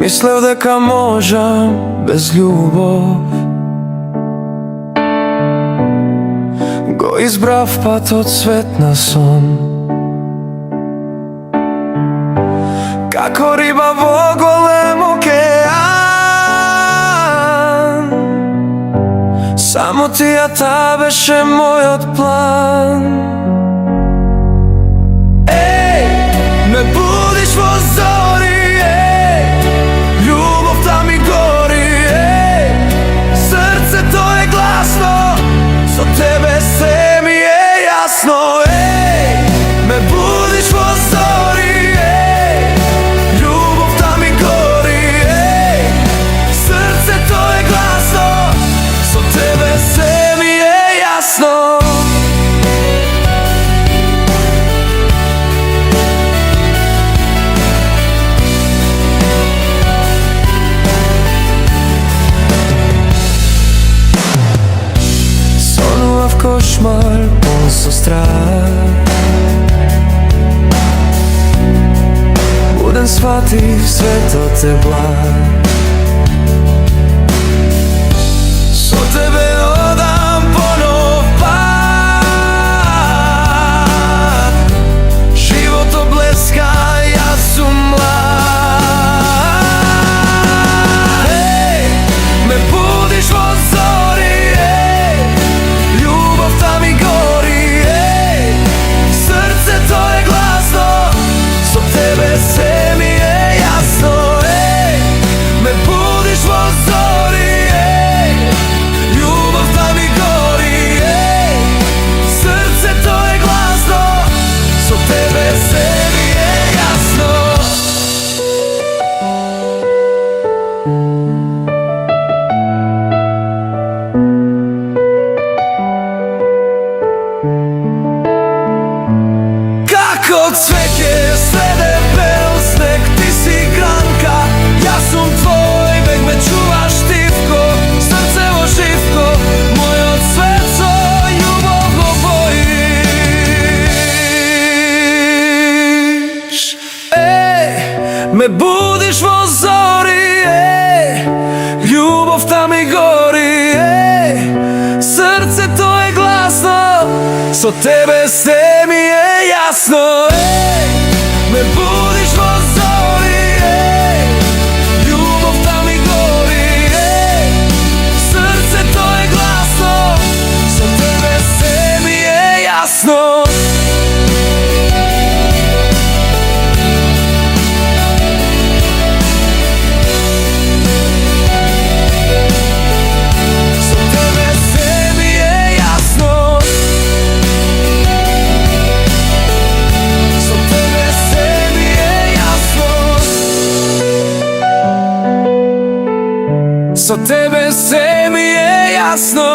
Мислев дека можам без љубов, го избрав патот свет на сон. Како риба во голем океан, само тијата беше мојот план. Еј, ме будиш во зори, еј, љубовта ми гори, еј, срцето е гласно, со тебе се ми е јасно. Еј, ме будиш во зори, еј, љубовта ми гори, еј, срцето е гласно, со тебе се ми е јасно. Кошмар пон со страх, буден сватив светот е благ. Со тебе одам по нов пат, животот блеска, јас сум млад. Еј, ме будиш во зори, се ми е јасно. Еј, ме будиш во зори, еј, љубовта ми гори, еј, срцето е гласно, со тебе се ми е јасно. Како цвеќе среде бел снег, ти си гранка, јас сум твој, век ме чуваш тивко, срце оживко, мојот свет со љубов го боиш. Еј, ме будиш во зори, еј, љубовта ми гори, еј, срцето е гласно, со тебе се ми е јасно. Еј, ме будиш во зори, еј, љубовта ми гори, еј, срцето е гласно, со тебе се ми е јасно. Со тебе се ми е јасно.